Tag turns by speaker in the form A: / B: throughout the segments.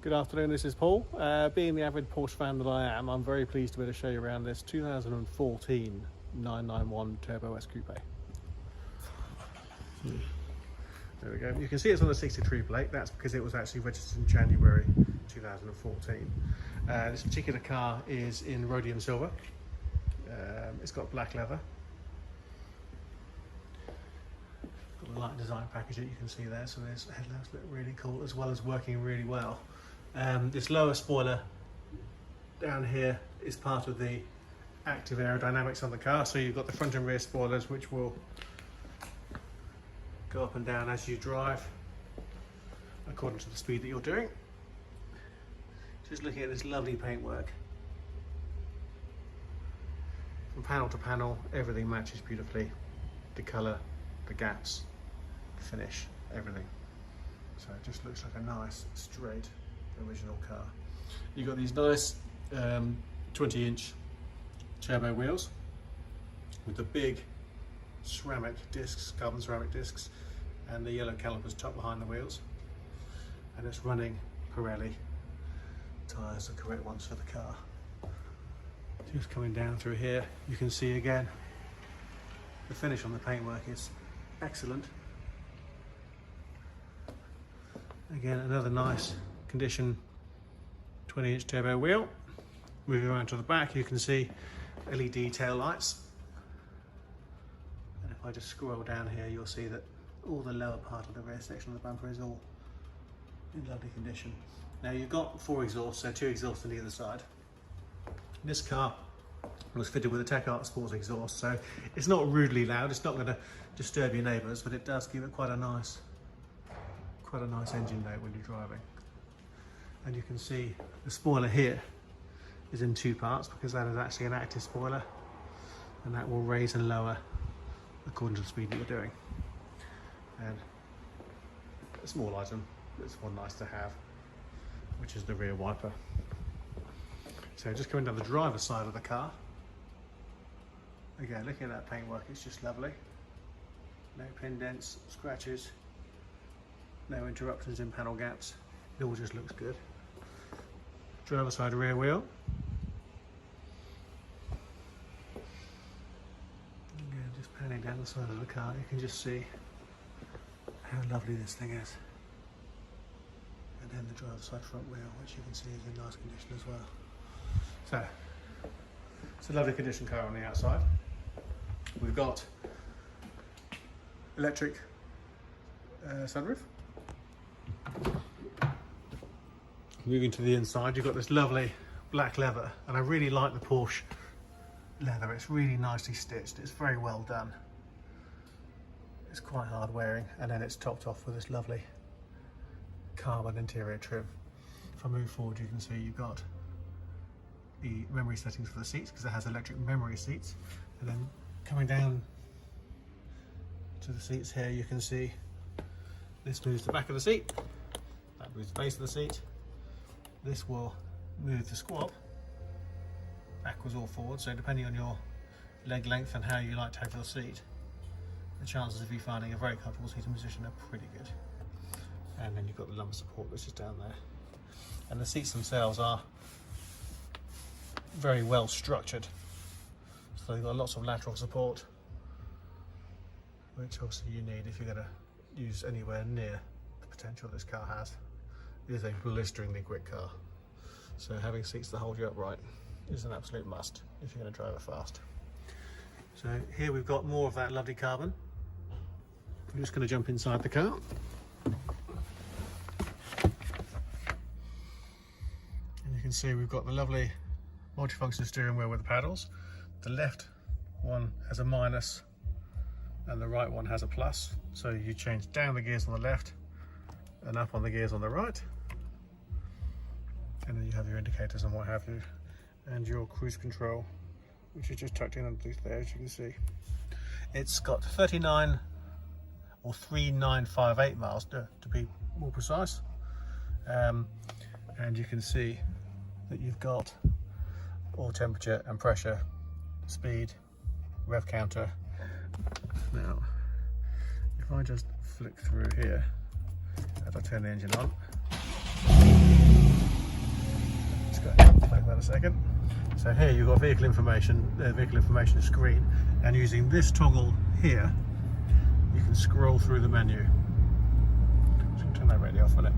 A: Good afternoon, this is Paul. Being the avid Porsche fan that I am, I'm very pleased to be able to show you around this 2014 991 Turbo S Coupe. There we go. You can see it's on the 63 plate. That's because it was actually registered in January 2014. This particular car is in rhodium silver. It's got black leather. Got the light design package that you can see there, so this headlamps look really cool as well as working really well. This lower spoiler down here is part of the active aerodynamics on the car, so you've got the front and rear spoilers which will go up and down as you drive according to the speed that you're doing. Just looking at this lovely paintwork. From panel to panel, everything matches beautifully. The colour, the gaps, the finish, everything. So it just looks like a nice, straight, original car. You've got these nice 20-inch turbo wheels with the big ceramic discs, carbon ceramic discs, and the yellow calipers tucked behind the wheels. And it's running Pirelli tyres, the correct ones for the car. Just coming down through here, you can see again the finish on the paintwork is excellent. Again, another nice condition 20-inch turbo wheel. Moving around to the back, you can see LED tail lights. And if I just scroll down here, you'll see that all the lower part of the rear section of the bumper is all in lovely condition. Now you've got 4 exhausts, so 2 exhausts on either side. This car was fitted with a Tech Art Sports exhaust, so it's not rudely loud, it's not going to disturb your neighbours, but it does give it quite a nice engine note when you're driving. And you can see the spoiler here is in 2 parts because that is actually an active spoiler, and that will raise and lower according to the speed that you're doing. And a small item that's one nice to have, which is the rear wiper. So just coming down the driver's side of the car, again looking at that paintwork, it's just lovely. No pin dents, scratches, no interruptions in panel gaps, it all just looks good. Driver's side rear wheel. Again, just panning down the side of the car, you can just see how lovely this thing is. And then the driver's side front wheel, which you can see is in nice condition as well. So, it's a lovely condition car on the outside. We've got electric sunroof. Moving to the inside, you've got this lovely black leather, and I really like the Porsche leather. It's really nicely stitched, it's very well done. It's quite hard wearing, and then it's topped off with this lovely carbon interior trim. If I move forward, you can see you've got the memory settings for the seats because it has electric memory seats. And then coming down to the seats here, you can see this moves the back of the seat, that moves the base of the seat. This will move the squab backwards or forwards, so depending on your leg length and how you like to have your seat, the chances of you finding a very comfortable seating position are pretty good. And then you've got the lumbar support which is down there. And the seats themselves are very well structured. So you've got lots of lateral support, which obviously you need if you're going to use anywhere near the potential this car has. It is a blisteringly quick car. So having seats that hold you upright is an absolute must if you're going to drive it fast. So here we've got more of that lovely carbon. I'm just going to jump inside the car. And you can see we've got the lovely multifunction steering wheel with the paddles. The left one has a minus and the right one has a plus. So you change down the gears on the left and up on the gears on the right. And then you have your indicators and what have you. And your cruise control, which is just tucked in underneath there, as you can see. It's got 39 or 3958 miles to be more precise. And you can see that you've got all temperature and pressure, speed, rev counter. Now, if I just flick through here as I turn the engine on, a second. So here you've got vehicle information screen, and using this toggle here, you can scroll through the menu. So turn that radio off a minute.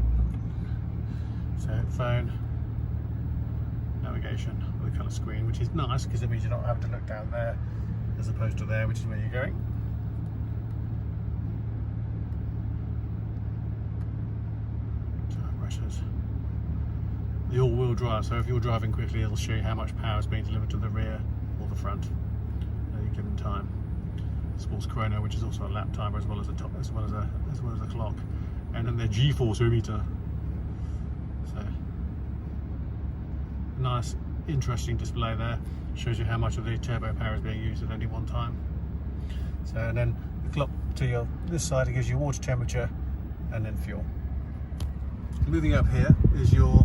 A: So phone, navigation with a colour screen, which is nice because it means you're not having to look down there as opposed to there, which is where you're going. Tire pressures. The all-wheel drive, so if you're driving quickly, it'll show you how much power is being delivered to the rear or the front at any given time. Sports chrono, which is also a lap timer as well as a clock, and then the G-force meter. So nice, interesting display there. Shows you how much of the turbo power is being used at any one time. So, and then the clock to this side, it gives you water temperature and then fuel. Moving up here is your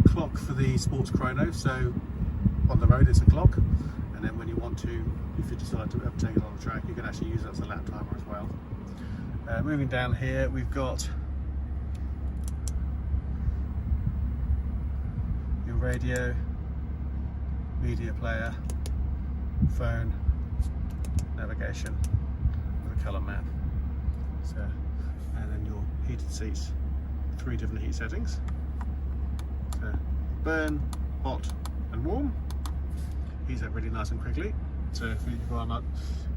A: clock for the sports chrono. So on the road it's a clock, and then when you want to, if you decide to take it on the track, you can actually use it as a lap timer as well. Moving down here, we've got your radio, media player, phone, navigation with a colour map. So, and then your heated seats, 3 different heat settings. So burn, hot and warm. Heats up really nice and quickly. So if you are not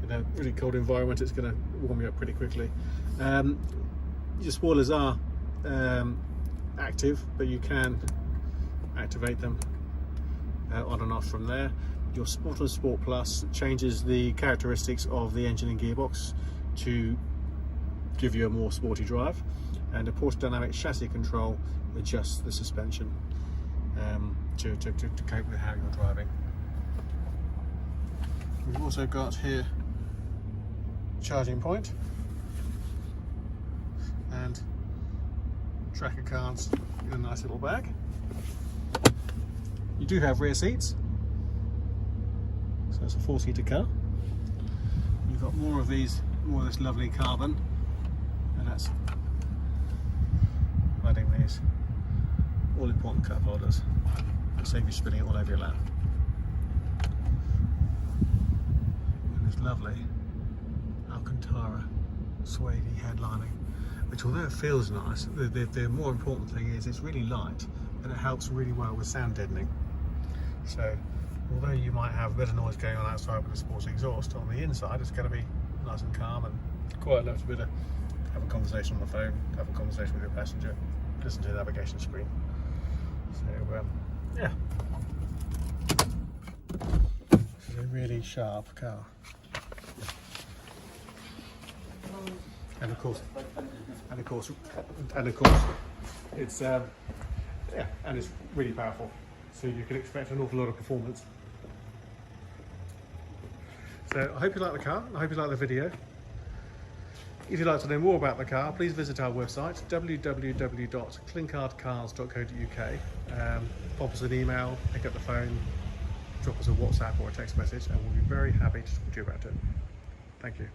A: in a really cold environment, it's going to warm you up pretty quickly. Your spoilers are active, but you can activate them on and off from there. Your Sport and Sport Plus changes the characteristics of the engine and gearbox to give you a more sporty drive, and the Porsche Dynamic Chassis Control adjusts the suspension to cope with how you're driving. We've also got here charging point and tracker cards in a nice little bag. You do have rear seats, so it's a 4-seater car. You've got more of this lovely carbon, and that's adding these all important cup holders to save you spinning it all over your lap. And this lovely Alcantara suede headlining, which, although it feels nice, the more important thing is it's really light and it helps really well with sound deadening. So although you might have a bit of noise going on outside with the sports exhaust, on the inside it's going to be nice and calm and quite enough to be able to have a conversation on the phone, have a conversation with your passenger, listen to the navigation screen. So yeah, this is a really sharp car. And of course, it's yeah, and it's really powerful. So you can expect an awful lot of performance. So I hope you like the car. I hope you like the video. If you'd like to know more about the car, please visit our website, www.clinkardcars.co.uk. Pop us an email, pick up the phone, drop us a WhatsApp or a text message, and we'll be very happy to talk to you about it. Thank you.